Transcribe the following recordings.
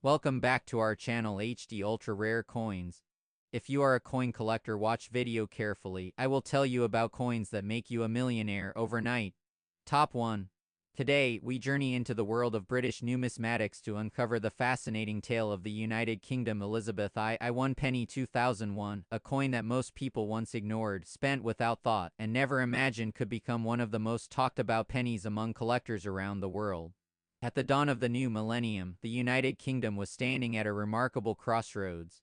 Welcome back to our channel HD Ultra Rare Coins. If you are a coin collector, watch video carefully. I will tell you about coins that make you a millionaire overnight. Top 1. Today, we journey into the world of British numismatics to uncover the fascinating tale of the United Kingdom Elizabeth I 1 penny 2001, a coin that most people once ignored, spent without thought, and never imagined could become one of the most talked about pennies among collectors around the world. At the dawn of the new millennium, the United Kingdom was standing at a remarkable crossroads.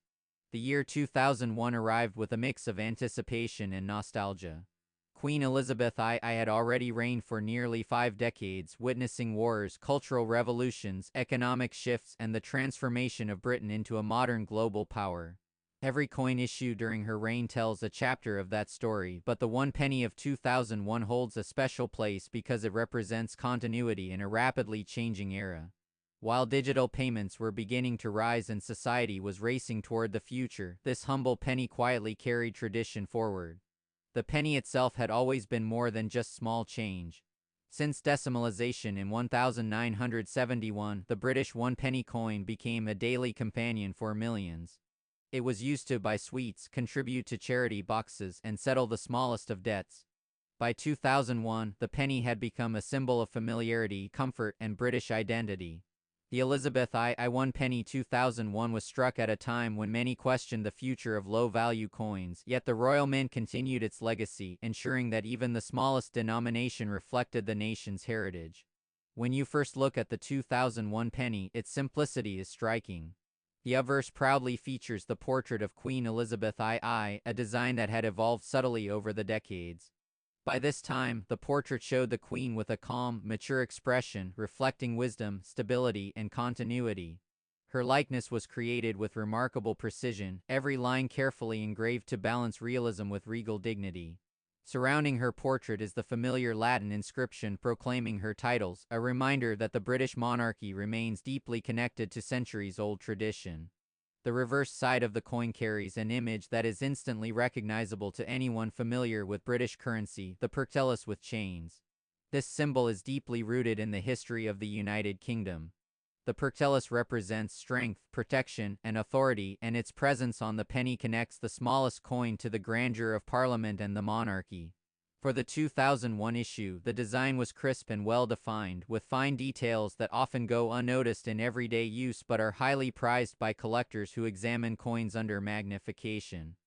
The year 2001 arrived with a mix of anticipation and nostalgia. Queen Elizabeth I had already reigned for nearly 5 decades, witnessing wars, cultural revolutions, economic shifts, and the transformation of Britain into a modern global power. Every coin issued during her reign tells a chapter of that story, but the 1 penny of 2001 holds a special place because it represents continuity in a rapidly changing era. While digital payments were beginning to rise and society was racing toward the future, this humble penny quietly carried tradition forward. The penny itself had always been more than just small change. Since decimalization in 1971, the British 1 penny coin became a daily companion for millions. It was used to buy sweets, contribute to charity boxes, and settle the smallest of debts. By 2001, the penny had become a symbol of familiarity, comfort, and British identity. The Elizabeth I 1 penny 2001 was struck at a time when many questioned the future of low-value coins, yet the Royal Mint continued its legacy, ensuring that even the smallest denomination reflected the nation's heritage. When you first look at the 2001 penny, its simplicity is striking. The obverse proudly features the portrait of Queen Elizabeth I, a design that had evolved subtly over the decades. By this time, the portrait showed the Queen with a calm, mature expression, reflecting wisdom, stability, and continuity. Her likeness was created with remarkable precision, every line carefully engraved to balance realism with regal dignity. Surrounding her portrait is the familiar Latin inscription proclaiming her titles, a reminder that the British monarchy remains deeply connected to centuries-old tradition. The reverse side of the coin carries an image that is instantly recognizable to anyone familiar with British currency, the purtellus with chains. This symbol is deeply rooted in the history of the United Kingdom. The purtellus represents strength, protection, and authority, and its presence on the penny connects the smallest coin to the grandeur of Parliament and the monarchy. For the 2001 issue, the design was crisp and well-defined, with fine details that often go unnoticed in everyday use but are highly prized by collectors who examine coins under magnification.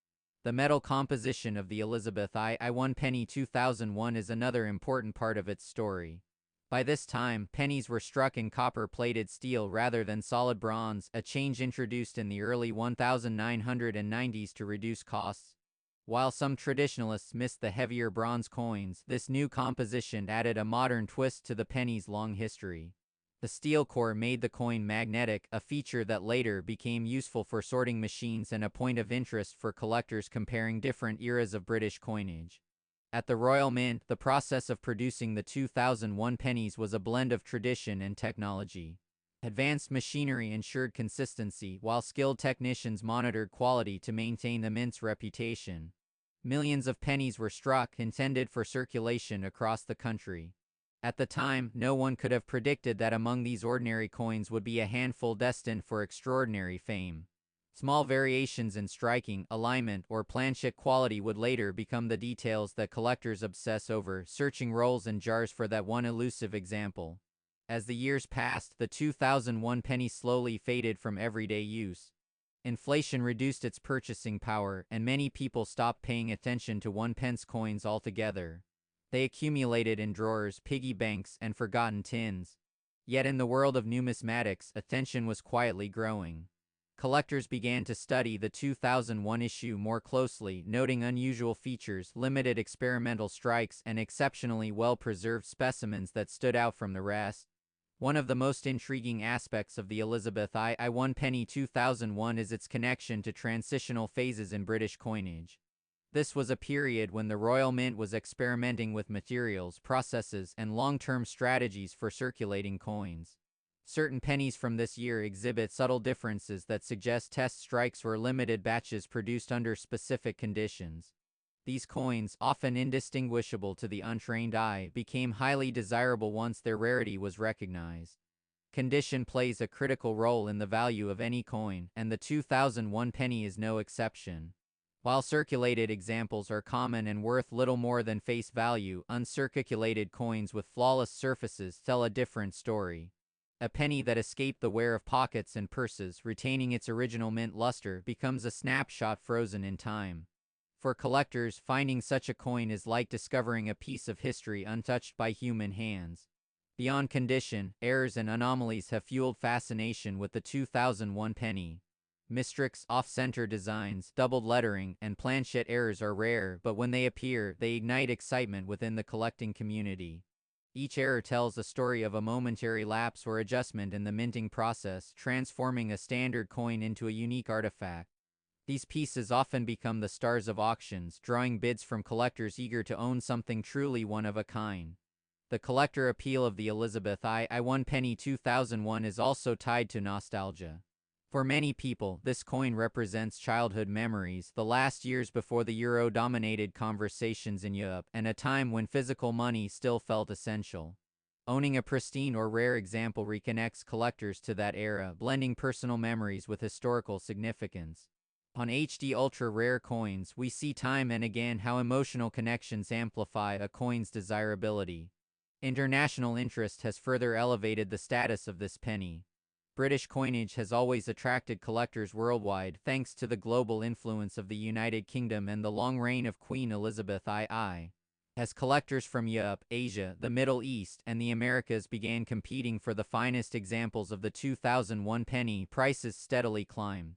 The metal composition of the Elizabeth I 1 penny 2001 is another important part of its story. By this time, pennies were struck in copper-plated steel rather than solid bronze, a change introduced in the early 1990s to reduce costs. While some traditionalists missed the heavier bronze coins, this new composition added a modern twist to the penny's long history. The steel core made the coin magnetic, a feature that later became useful for sorting machines and a point of interest for collectors comparing different eras of British coinage. At the Royal Mint, the process of producing the 2001 pennies was a blend of tradition and technology. Advanced machinery ensured consistency, while skilled technicians monitored quality to maintain the mint's reputation. Millions of pennies were struck, intended for circulation across the country. At the time, no one could have predicted that among these ordinary coins would be a handful destined for extraordinary fame. Small variations in striking, alignment, or planchet quality would later become the details that collectors obsess over, searching rolls and jars for that one elusive example. As the years passed, the 2001 penny slowly faded from everyday use. Inflation reduced its purchasing power, and many people stopped paying attention to 1 pence coins altogether. They accumulated in drawers, piggy banks, and forgotten tins. Yet in the world of numismatics, attention was quietly growing. Collectors began to study the 2001 issue more closely, noting unusual features, limited experimental strikes, and exceptionally well-preserved specimens that stood out from the rest. One of the most intriguing aspects of the Elizabeth I 1 penny 2001 is its connection to transitional phases in British coinage. This was a period when the Royal Mint was experimenting with materials, processes, and long-term strategies for circulating coins. Certain pennies from this year exhibit subtle differences that suggest test strikes or limited batches produced under specific conditions. These coins, often indistinguishable to the untrained eye, became highly desirable once their rarity was recognized. Condition plays a critical role in the value of any coin, and the 2001 penny is no exception. While circulated examples are common and worth little more than face value, uncirculated coins with flawless surfaces tell a different story. A penny that escaped the wear of pockets and purses, retaining its original mint luster, becomes a snapshot frozen in time. For collectors, finding such a coin is like discovering a piece of history untouched by human hands. Beyond condition, errors and anomalies have fueled fascination with the 2001 penny. Mistricks, off-center designs, doubled lettering, and planchette errors are rare, but when they appear, they ignite excitement within the collecting community. Each error tells a story of a momentary lapse or adjustment in the minting process, transforming a standard coin into a unique artifact. These pieces often become the stars of auctions, drawing bids from collectors eager to own something truly one of a kind. The collector appeal of the Elizabeth I penny 2001 is also tied to nostalgia. For many people, this coin represents childhood memories, the last years before the euro dominated conversations in Europe, and a time when physical money still felt essential. Owning a pristine or rare example reconnects collectors to that era, blending personal memories with historical significance. On HD Ultra Rare coins, we see time and again how emotional connections amplify a coin's desirability. International interest has further elevated the status of this penny. British coinage has always attracted collectors worldwide thanks to the global influence of the United Kingdom and the long reign of Queen Elizabeth II. As collectors from Europe, Asia, the Middle East, and the Americas began competing for the finest examples of the 2001 penny, prices steadily climbed.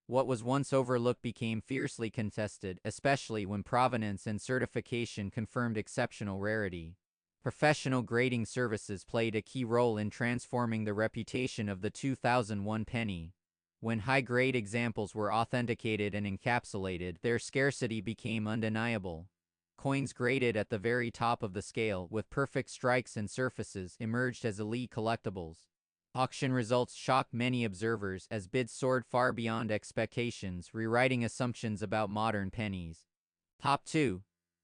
What was once overlooked became fiercely contested, especially when provenance and certification confirmed exceptional rarity. Professional grading services played a key role in transforming the reputation of the 2001 penny. When high-grade examples were authenticated and encapsulated, their scarcity became undeniable. Coins graded at the very top of the scale, with perfect strikes and surfaces, emerged as elite collectibles. Auction results shocked many observers as bids soared far beyond expectations, rewriting assumptions about modern pennies. Top 2.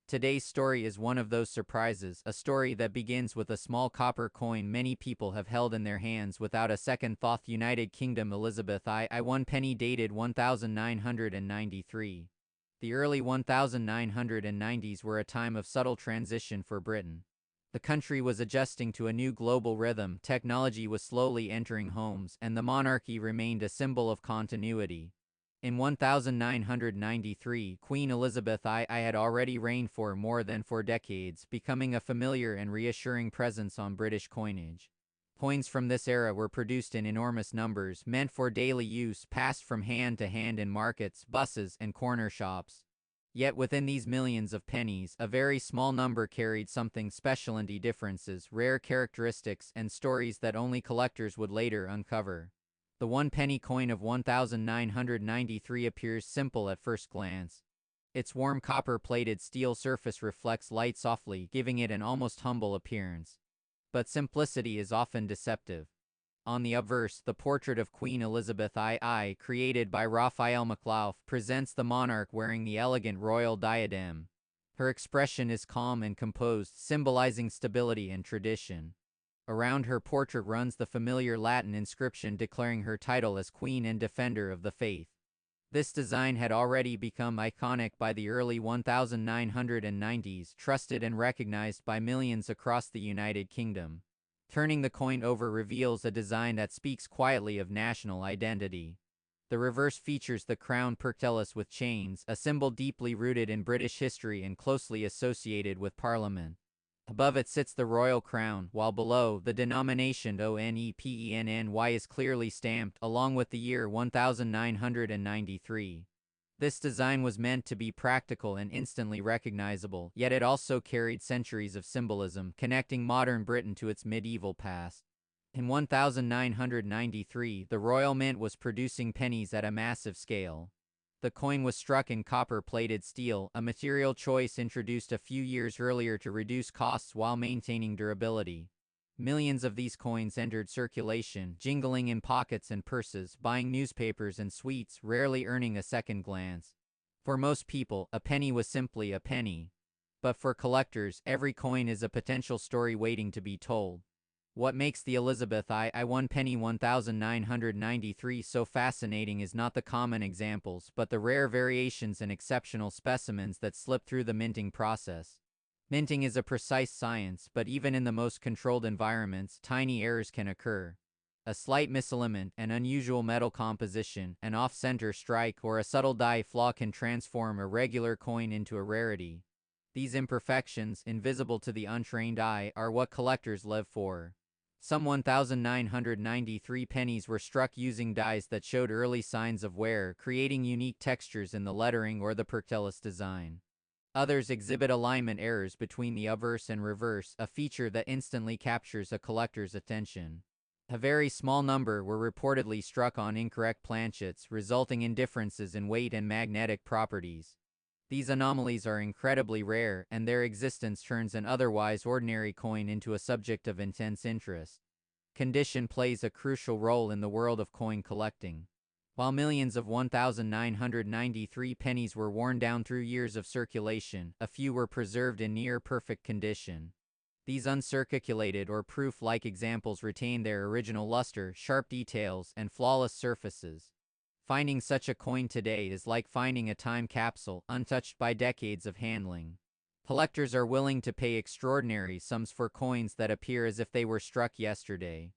Today's story is one of those surprises, a story that begins with a small copper coin many people have held in their hands without a second thought. United Kingdom Elizabeth I penny dated 1993. The early 1990s were a time of subtle transition for Britain. The country was adjusting to a new global rhythm, technology was slowly entering homes, and the monarchy remained a symbol of continuity. In 1993, Queen Elizabeth I had already reigned for more than 4 decades, becoming a familiar and reassuring presence on British coinage. Coins from this era were produced in enormous numbers, meant for daily use, passed from hand to hand in markets, buses, and corner shops. Yet within these millions of pennies, a very small number carried something special and differences, rare characteristics, and stories that only collectors would later uncover. The 1 penny coin of 1993 appears simple at first glance. Its warm copper-plated steel surface reflects light softly, giving it an almost humble appearance. But simplicity is often deceptive. On the obverse, the portrait of Queen Elizabeth II, created by Raphael McLeod, presents the monarch wearing the elegant royal diadem. Her expression is calm and composed, symbolizing stability and tradition. Around her portrait runs the familiar Latin inscription declaring her title as Queen and Defender of the Faith. This design had already become iconic by the early 1990s, trusted and recognized by millions across the United Kingdom. Turning the coin over reveals a design that speaks quietly of national identity. The reverse features the crown percellus with chains, a symbol deeply rooted in British history and closely associated with Parliament. Above it sits the royal crown, while below, the denomination ONEPENNY is clearly stamped, along with the year 1993. This design was meant to be practical and instantly recognizable, yet it also carried centuries of symbolism, connecting modern Britain to its medieval past. In 1993, the Royal Mint was producing pennies at a massive scale. The coin was struck in copper-plated steel, a material choice introduced a few years earlier to reduce costs while maintaining durability. Millions of these coins entered circulation, jingling in pockets and purses, buying newspapers and sweets, rarely earning a second glance. For most people, a penny was simply a penny. But for collectors, every coin is a potential story waiting to be told. What makes the Elizabeth I 1 penny 1993 so fascinating is not the common examples, but the rare variations and exceptional specimens that slip through the minting process. Minting is a precise science, but even in the most controlled environments, tiny errors can occur. A slight misalignment, an unusual metal composition, an off-center strike, or a subtle die flaw can transform a regular coin into a rarity. These imperfections, invisible to the untrained eye, are what collectors live for. Some 1993 pennies were struck using dies that showed early signs of wear, creating unique textures in the lettering or the pertellus design. Others exhibit alignment errors between the obverse and reverse, a feature that instantly captures a collector's attention. A very small number were reportedly struck on incorrect planchets, resulting in differences in weight and magnetic properties. These anomalies are incredibly rare, and their existence turns an otherwise ordinary coin into a subject of intense interest. Condition plays a crucial role in the world of coin collecting. While millions of 1993 pennies were worn down through years of circulation, a few were preserved in near-perfect condition. These uncirculated or proof-like examples retain their original luster, sharp details, and flawless surfaces. Finding such a coin today is like finding a time capsule, untouched by decades of handling. Collectors are willing to pay extraordinary sums for coins that appear as if they were struck yesterday.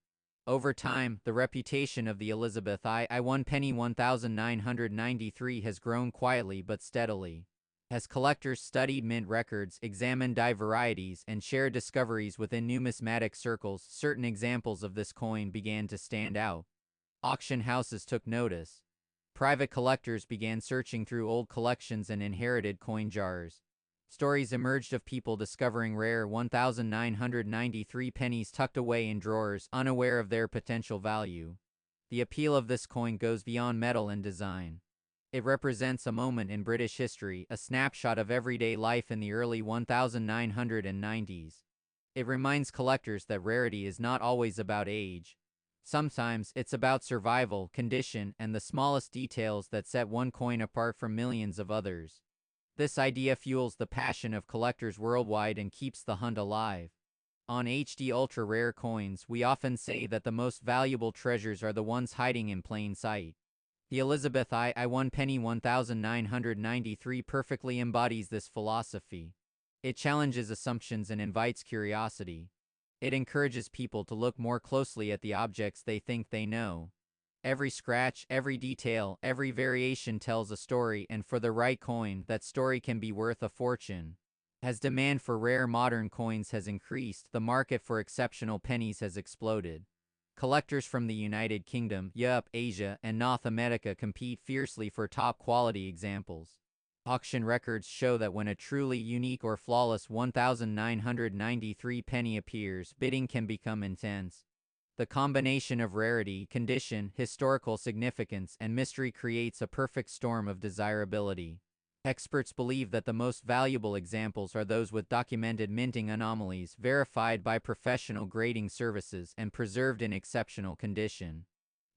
Over time, the reputation of the Elizabeth I 1 penny 1993 has grown quietly but steadily. As collectors studied mint records, examined die varieties, and shared discoveries within numismatic circles, certain examples of this coin began to stand out. Auction houses took notice. Private collectors began searching through old collections and inherited coin jars. Stories emerged of people discovering rare 1993 pennies tucked away in drawers, unaware of their potential value. The appeal of this coin goes beyond metal and design. It represents a moment in British history, a snapshot of everyday life in the early 1990s. It reminds collectors that rarity is not always about age. Sometimes it's about survival, condition, and the smallest details that set one coin apart from millions of others. This idea fuels the passion of collectors worldwide and keeps the hunt alive. On HD Ultra Rare Coins, we often say that the most valuable treasures are the ones hiding in plain sight. The Elizabeth I 1 penny 1993 perfectly embodies this philosophy. It challenges assumptions and invites curiosity. It encourages people to look more closely at the objects they think they know. Every scratch, every detail, every variation tells a story, and for the right coin, that story can be worth a fortune. As demand for rare modern coins has increased, the market for exceptional pennies has exploded. Collectors from the United Kingdom, Europe, Asia, and North America compete fiercely for top-quality examples. Auction records show that when a truly unique or flawless 1993 penny appears, bidding can become intense. The combination of rarity, condition, historical significance, and mystery creates a perfect storm of desirability. Experts believe that the most valuable examples are those with documented minting anomalies, verified by professional grading services, and preserved in exceptional condition.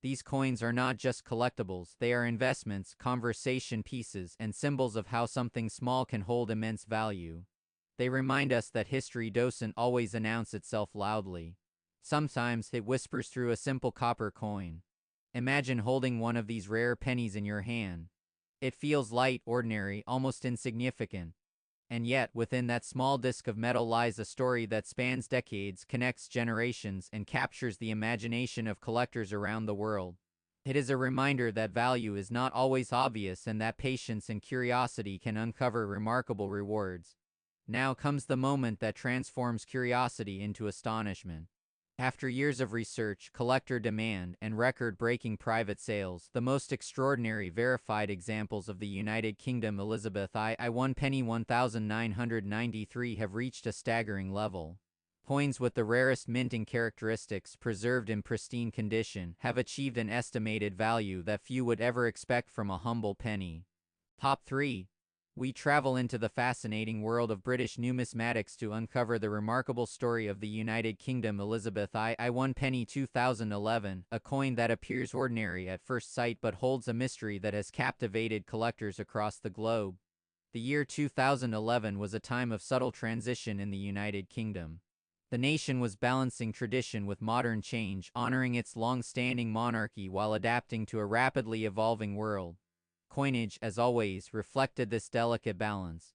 These coins are not just collectibles, they are investments, conversation pieces, and symbols of how something small can hold immense value. They remind us that history doesn't always announce itself loudly. Sometimes it whispers through a simple copper coin. Imagine holding one of these rare pennies in your hand. It feels light, ordinary, almost insignificant. And yet, within that small disc of metal lies a story that spans decades, connects generations, and captures the imagination of collectors around the world. It is a reminder that value is not always obvious and that patience and curiosity can uncover remarkable rewards. Now comes the moment that transforms curiosity into astonishment. After years of research, collector demand, and record-breaking private sales, the most extraordinary verified examples of the United Kingdom Elizabeth I 1 penny 1993 have reached a staggering level. Coins with the rarest minting characteristics, preserved in pristine condition, have achieved an estimated value that few would ever expect from a humble penny. Top 3. We travel into the fascinating world of British numismatics to uncover the remarkable story of the United Kingdom Elizabeth I 1 penny 2011, a coin that appears ordinary at first sight but holds a mystery that has captivated collectors across the globe. The year 2011 was a time of subtle transition in the United Kingdom. The nation was balancing tradition with modern change, honoring its long-standing monarchy while adapting to a rapidly evolving world. Coinage, as always, reflected this delicate balance.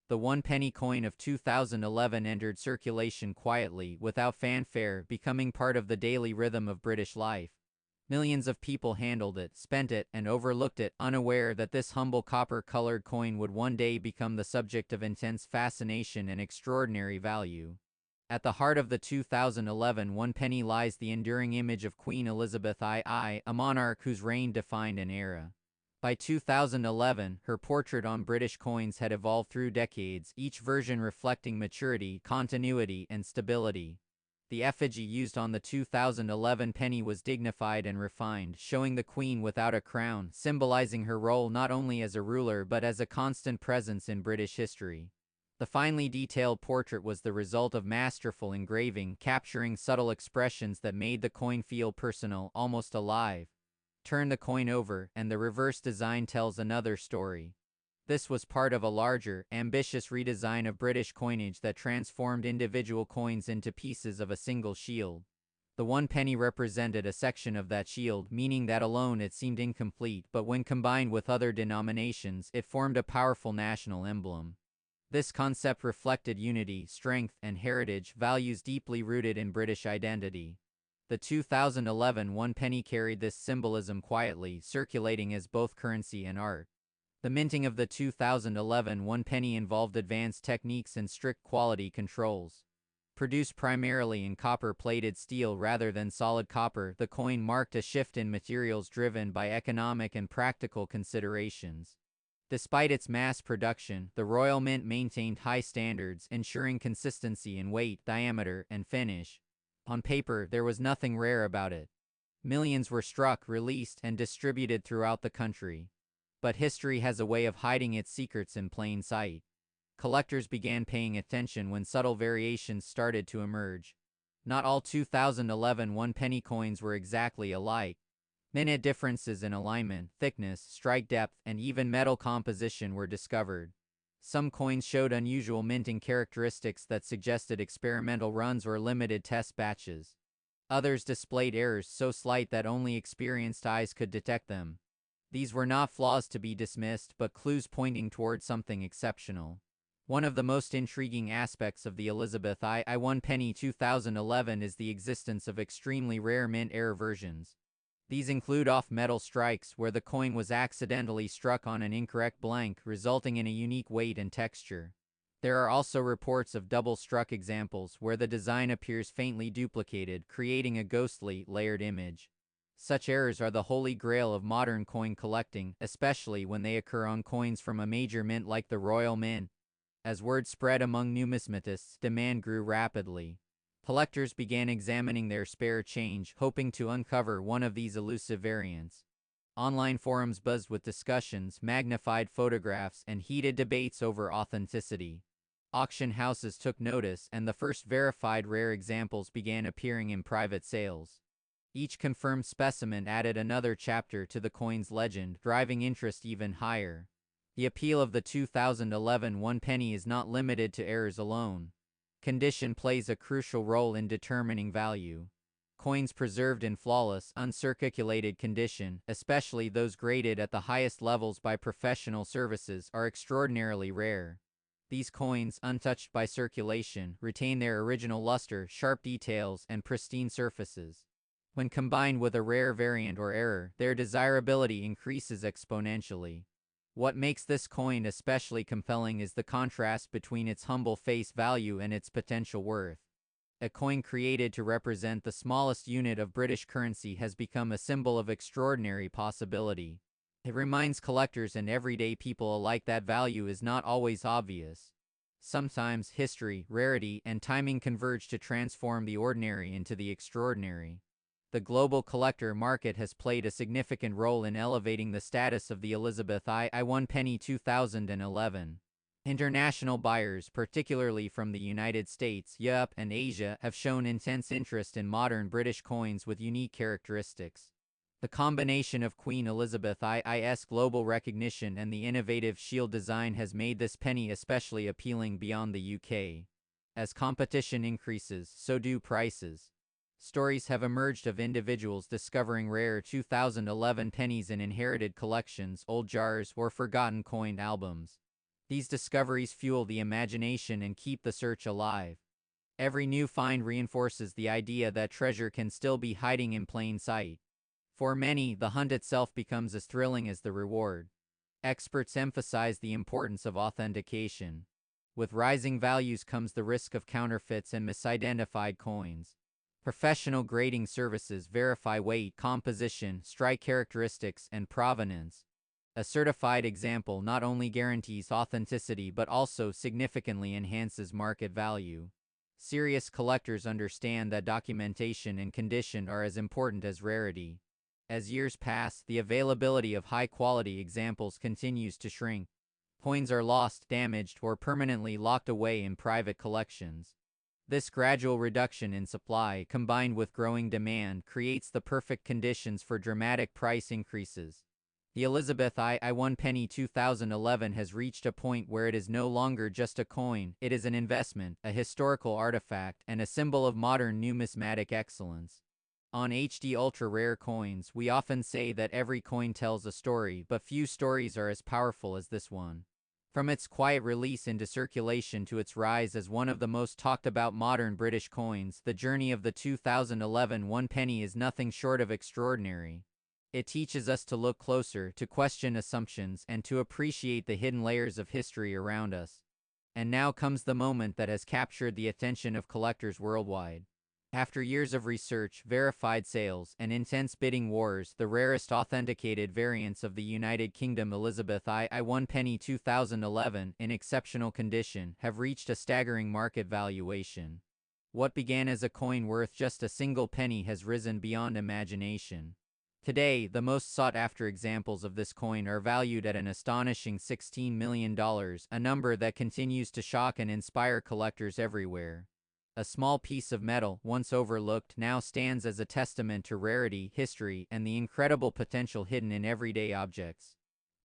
The one-penny coin of 2011 entered circulation quietly, without fanfare, becoming part of the daily rhythm of British life. Millions of people handled it, spent it, and overlooked it, unaware that this humble copper-colored coin would one day become the subject of intense fascination and extraordinary value. At the heart of the 2011 one penny lies the enduring image of Queen Elizabeth II, a monarch whose reign defined an era. By 2011, her portrait on British coins had evolved through decades, each version reflecting maturity, continuity, and stability. The effigy used on the 2011 penny was dignified and refined, showing the Queen without a crown, symbolizing her role not only as a ruler but as a constant presence in British history. The finely detailed portrait was the result of masterful engraving, capturing subtle expressions that made the coin feel personal, almost alive. Turn the coin over, and the reverse design tells another story. This was part of a larger, ambitious redesign of British coinage that transformed individual coins into pieces of a single shield. The one penny represented a section of that shield, meaning that alone it seemed incomplete, but when combined with other denominations, it formed a powerful national emblem. This concept reflected unity, strength, and heritage, values deeply rooted in British identity. The 2011 one penny carried this symbolism quietly, circulating as both currency and art. The minting of the 2011 one penny involved advanced techniques and strict quality controls. Produced primarily in copper-plated steel rather than solid copper, the coin marked a shift in materials driven by economic and practical considerations. Despite its mass production, the Royal Mint maintained high standards, ensuring consistency in weight, diameter, and finish. On paper, there was nothing rare about it. Millions were struck, released, and distributed throughout the country. But history has a way of hiding its secrets in plain sight. Collectors began paying attention when subtle variations started to emerge. Not all 2011 one-penny coins were exactly alike. Minute differences in alignment, thickness, strike depth, and even metal composition were discovered. Some coins showed unusual minting characteristics that suggested experimental runs or limited test batches. Others displayed errors so slight that only experienced eyes could detect them. These were not flaws to be dismissed, but clues pointing toward something exceptional. One of the most intriguing aspects of the Elizabeth I one penny 2011 is the existence of extremely rare mint error versions. These include off-metal strikes, where the coin was accidentally struck on an incorrect blank, resulting in a unique weight and texture. There are also reports of double-struck examples, where the design appears faintly duplicated, creating a ghostly, layered image. Such errors are the holy grail of modern coin collecting, especially when they occur on coins from a major mint like the Royal Mint. As word spread among numismatists, demand grew rapidly. Collectors began examining their spare change, hoping to uncover one of these elusive variants. Online forums buzzed with discussions, magnified photographs, and heated debates over authenticity. Auction houses took notice, and the first verified rare examples began appearing in private sales. Each confirmed specimen added another chapter to the coin's legend, driving interest even higher. The appeal of the 2011 one penny is not limited to errors alone. Condition plays a crucial role in determining value. Coins preserved in flawless, uncirculated condition, especially those graded at the highest levels by professional services, are extraordinarily rare. These coins, untouched by circulation, retain their original luster, sharp details, and pristine surfaces. When combined with a rare variant or error, their desirability increases exponentially. What makes this coin especially compelling is the contrast between its humble face value and its potential worth. A coin created to represent the smallest unit of British currency has become a symbol of extraordinary possibility. It reminds collectors and everyday people alike that value is not always obvious. Sometimes history, rarity, and timing converge to transform the ordinary into the extraordinary. The global collector market has played a significant role in elevating the status of the Elizabeth I one penny 2011. International buyers, particularly from the United States, Europe, and Asia, have shown intense interest in modern British coins with unique characteristics. The combination of Queen Elizabeth I's global recognition and the innovative shield design has made this penny especially appealing beyond the UK. As competition increases, so do prices. Stories have emerged of individuals discovering rare 2011 pennies in inherited collections, old jars, or forgotten coined albums. These discoveries fuel the imagination and keep the search alive. Every new find reinforces the idea that treasure can still be hiding in plain sight. For many, the hunt itself becomes as thrilling as the reward. Experts emphasize the importance of authentication. With rising values comes the risk of counterfeits and misidentified coins. Professional grading services verify weight, composition, strike characteristics, and provenance. A certified example not only guarantees authenticity but also significantly enhances market value. Serious collectors understand that documentation and condition are as important as rarity. As years pass, the availability of high-quality examples continues to shrink. Coins are lost, damaged, or permanently locked away in private collections. This gradual reduction in supply, combined with growing demand, creates the perfect conditions for dramatic price increases. The Elizabeth I penny 2011 has reached a point where it is no longer just a coin, it is an investment, a historical artifact, and a symbol of modern numismatic excellence. On HD Ultra Rare Coins, we often say that every coin tells a story, but few stories are as powerful as this one. From its quiet release into circulation to its rise as one of the most talked about modern British coins, the journey of the 2011 one penny is nothing short of extraordinary. It teaches us to look closer, to question assumptions, and to appreciate the hidden layers of history around us. And now comes the moment that has captured the attention of collectors worldwide. After years of research, verified sales, and intense bidding wars, the rarest authenticated variants of the United Kingdom Elizabeth I one penny 2011, in exceptional condition, have reached a staggering market valuation. What began as a coin worth just a single penny has risen beyond imagination. Today, the most sought-after examples of this coin are valued at an astonishing $16 million, a number that continues to shock and inspire collectors everywhere. A small piece of metal, once overlooked, now stands as a testament to rarity, history, and the incredible potential hidden in everyday objects.